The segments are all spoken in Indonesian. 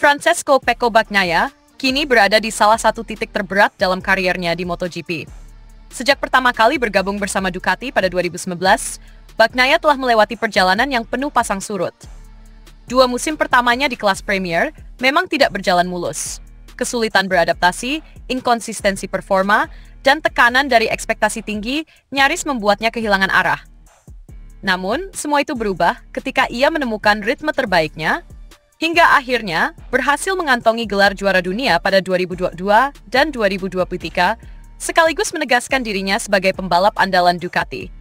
Francesco Pecco Bagnaia kini berada di salah satu titik terberat dalam karirnya di MotoGP. Sejak pertama kali bergabung bersama Ducati pada 2019, Bagnaia telah melewati perjalanan yang penuh pasang surut. 2 musim pertamanya di kelas Premier memang tidak berjalan mulus. Kesulitan beradaptasi, inkonsistensi performa, dan tekanan dari ekspektasi tinggi nyaris membuatnya kehilangan arah. Namun, semua itu berubah ketika ia menemukan ritme terbaiknya, hingga akhirnya berhasil mengantongi gelar juara dunia pada 2022 dan 2023, sekaligus menegaskan dirinya sebagai pembalap andalan Ducati.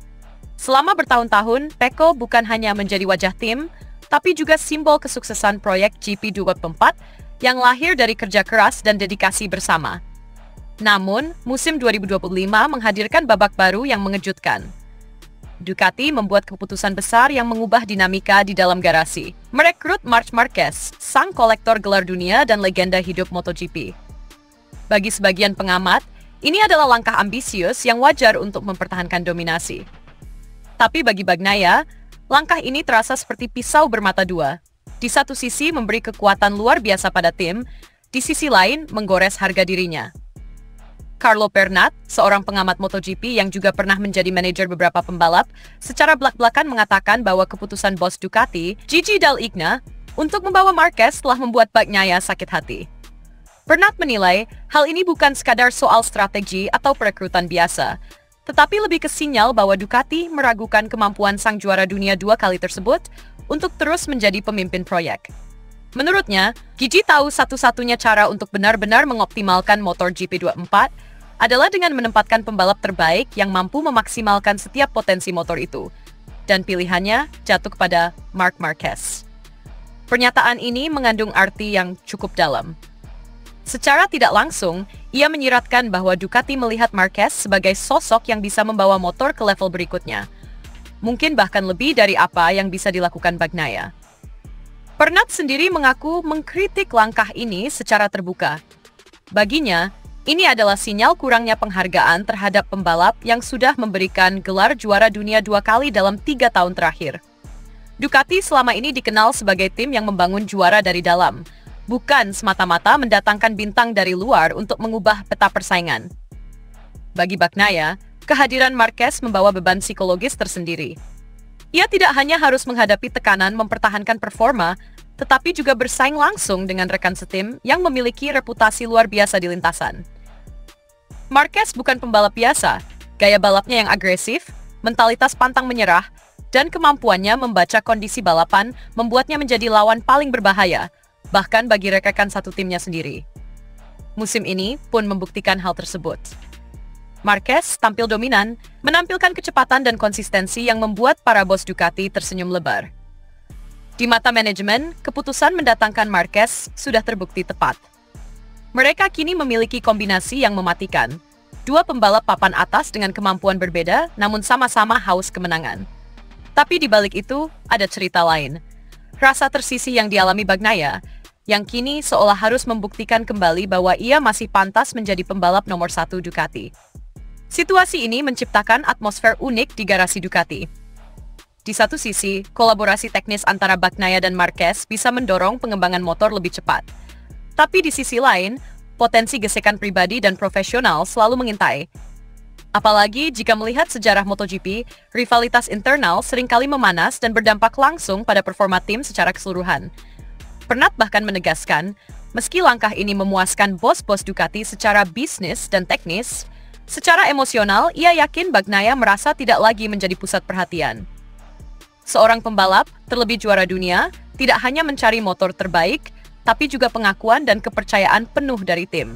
Selama bertahun-tahun, Pecco bukan hanya menjadi wajah tim, tapi juga simbol kesuksesan proyek GP24 yang lahir dari kerja keras dan dedikasi bersama. Namun, musim 2025 menghadirkan babak baru yang mengejutkan. Ducati membuat keputusan besar yang mengubah dinamika di dalam garasi. Merekrut Marc Marquez, sang kolektor gelar dunia dan legenda hidup MotoGP. Bagi sebagian pengamat, ini adalah langkah ambisius yang wajar untuk mempertahankan dominasi. Tapi bagi Bagnaia, langkah ini terasa seperti pisau bermata dua. Di satu sisi memberi kekuatan luar biasa pada tim, di sisi lain menggores harga dirinya. Carlo Pernat, seorang pengamat MotoGP yang juga pernah menjadi manajer beberapa pembalap, secara belak-belakan mengatakan bahwa keputusan bos Ducati, Gigi Dall'Igna, untuk membawa Marquez telah membuat Bagnaia sakit hati. Pernat menilai, hal ini bukan sekadar soal strategi atau perekrutan biasa, tetapi lebih ke sinyal bahwa Ducati meragukan kemampuan sang juara dunia 2 kali tersebut untuk terus menjadi pemimpin proyek. Menurutnya, Gigi tahu satu-satunya cara untuk benar-benar mengoptimalkan motor GP24 adalah dengan menempatkan pembalap terbaik yang mampu memaksimalkan setiap potensi motor itu. Dan pilihannya jatuh kepada Marc Marquez. Pernyataan ini mengandung arti yang cukup dalam. Secara tidak langsung, ia menyiratkan bahwa Ducati melihat Marquez sebagai sosok yang bisa membawa motor ke level berikutnya. Mungkin bahkan lebih dari apa yang bisa dilakukan Bagnaia. Pernat sendiri mengaku mengkritik langkah ini secara terbuka. Baginya, ini adalah sinyal kurangnya penghargaan terhadap pembalap yang sudah memberikan gelar juara dunia 2 kali dalam 3 tahun terakhir. Ducati selama ini dikenal sebagai tim yang membangun juara dari dalam, bukan semata-mata mendatangkan bintang dari luar untuk mengubah peta persaingan. Bagi Bagnaia, kehadiran Marquez membawa beban psikologis tersendiri. Ia tidak hanya harus menghadapi tekanan mempertahankan performa, tetapi juga bersaing langsung dengan rekan setim yang memiliki reputasi luar biasa di lintasan. Marquez bukan pembalap biasa, gaya balapnya yang agresif, mentalitas pantang menyerah, dan kemampuannya membaca kondisi balapan membuatnya menjadi lawan paling berbahaya, bahkan bagi rekan satu timnya sendiri. Musim ini pun membuktikan hal tersebut. Marquez tampil dominan, menampilkan kecepatan dan konsistensi yang membuat para bos Ducati tersenyum lebar. Di mata manajemen, keputusan mendatangkan Marquez sudah terbukti tepat. Mereka kini memiliki kombinasi yang mematikan. 2 pembalap papan atas dengan kemampuan berbeda, namun sama-sama haus kemenangan. Tapi di balik itu, ada cerita lain. Rasa tersisih yang dialami Bagnaia, yang kini seolah harus membuktikan kembali bahwa ia masih pantas menjadi pembalap nomor 1 Ducati. Situasi ini menciptakan atmosfer unik di garasi Ducati. Di satu sisi, kolaborasi teknis antara Bagnaia dan Marquez bisa mendorong pengembangan motor lebih cepat. Tapi di sisi lain, potensi gesekan pribadi dan profesional selalu mengintai. Apalagi jika melihat sejarah MotoGP, rivalitas internal seringkali memanas dan berdampak langsung pada performa tim secara keseluruhan. Pernat bahkan menegaskan, meski langkah ini memuaskan bos-bos Ducati secara bisnis dan teknis, secara emosional ia yakin Bagnaia merasa tidak lagi menjadi pusat perhatian. Seorang pembalap, terlebih juara dunia, tidak hanya mencari motor terbaik, tapi juga pengakuan dan kepercayaan penuh dari tim.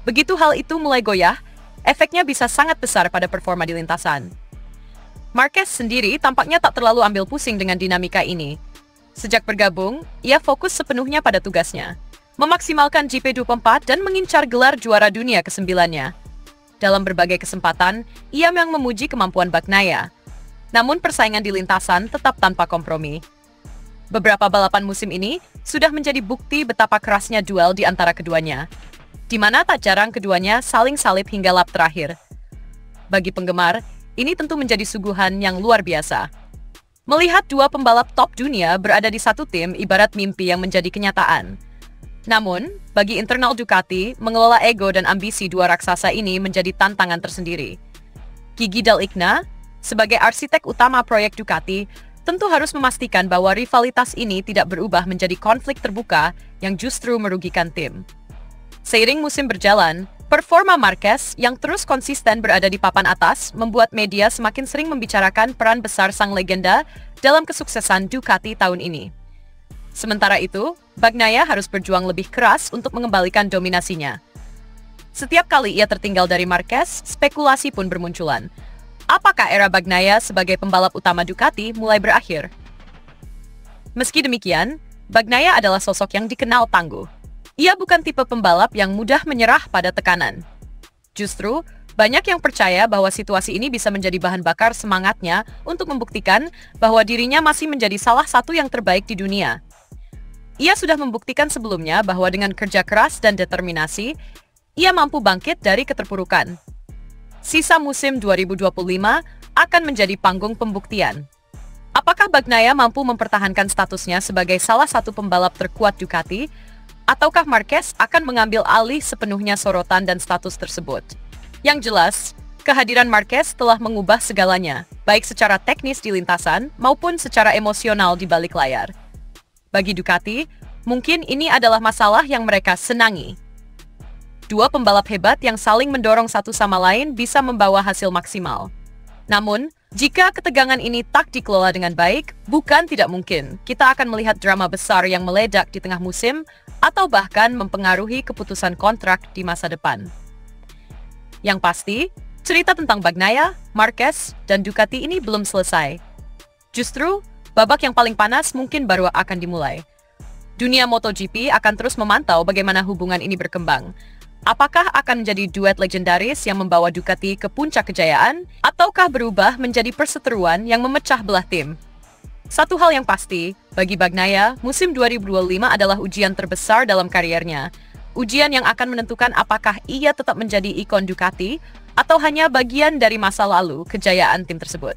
Begitu hal itu mulai goyah, efeknya bisa sangat besar pada performa di lintasan. Marquez sendiri tampaknya tak terlalu ambil pusing dengan dinamika ini. Sejak bergabung, ia fokus sepenuhnya pada tugasnya, memaksimalkan GP24 dan mengincar gelar juara dunia ke-9-nya. Dalam berbagai kesempatan, ia memang memuji kemampuan Bagnaia. Namun persaingan di lintasan tetap tanpa kompromi. Beberapa balapan musim ini sudah menjadi bukti betapa kerasnya duel di antara keduanya, di mana tak jarang keduanya saling salib hingga lap terakhir. Bagi penggemar, ini tentu menjadi suguhan yang luar biasa. Melihat 2 pembalap top dunia berada di satu tim ibarat mimpi yang menjadi kenyataan. Namun, bagi internal Ducati, mengelola ego dan ambisi dua raksasa ini menjadi tantangan tersendiri. Gigi Dell'Igna, sebagai arsitek utama proyek Ducati, tentu harus memastikan bahwa rivalitas ini tidak berubah menjadi konflik terbuka yang justru merugikan tim. Seiring musim berjalan, performa Marquez yang terus konsisten berada di papan atas membuat media semakin sering membicarakan peran besar sang legenda dalam kesuksesan Ducati tahun ini. Sementara itu, Bagnaia harus berjuang lebih keras untuk mengembalikan dominasinya. Setiap kali ia tertinggal dari Marquez, spekulasi pun bermunculan. Apakah era Bagnaia sebagai pembalap utama Ducati mulai berakhir? Meski demikian, Bagnaia adalah sosok yang dikenal tangguh. Ia bukan tipe pembalap yang mudah menyerah pada tekanan. Justru, banyak yang percaya bahwa situasi ini bisa menjadi bahan bakar semangatnya untuk membuktikan bahwa dirinya masih menjadi salah satu yang terbaik di dunia. Ia sudah membuktikan sebelumnya bahwa dengan kerja keras dan determinasi, ia mampu bangkit dari keterpurukan. Sisa musim 2025 akan menjadi panggung pembuktian. Apakah Bagnaia mampu mempertahankan statusnya sebagai salah satu pembalap terkuat Ducati, ataukah Marquez akan mengambil alih sepenuhnya sorotan dan status tersebut? Yang jelas, kehadiran Marquez telah mengubah segalanya, baik secara teknis di lintasan maupun secara emosional di balik layar. Bagi Ducati, mungkin ini adalah masalah yang mereka senangi. Dua pembalap hebat yang saling mendorong satu sama lain bisa membawa hasil maksimal. Namun, jika ketegangan ini tak dikelola dengan baik, bukan tidak mungkin kita akan melihat drama besar yang meledak di tengah musim atau bahkan mempengaruhi keputusan kontrak di masa depan. Yang pasti, cerita tentang Bagnaia, Marquez, dan Ducati ini belum selesai. Justru, babak yang paling panas mungkin baru akan dimulai. Dunia MotoGP akan terus memantau bagaimana hubungan ini berkembang. Apakah akan menjadi duet legendaris yang membawa Ducati ke puncak kejayaan, ataukah berubah menjadi perseteruan yang memecah belah tim? Satu hal yang pasti, bagi Bagnaia, musim 2025 adalah ujian terbesar dalam kariernya. Ujian yang akan menentukan apakah ia tetap menjadi ikon Ducati, atau hanya bagian dari masa lalu kejayaan tim tersebut.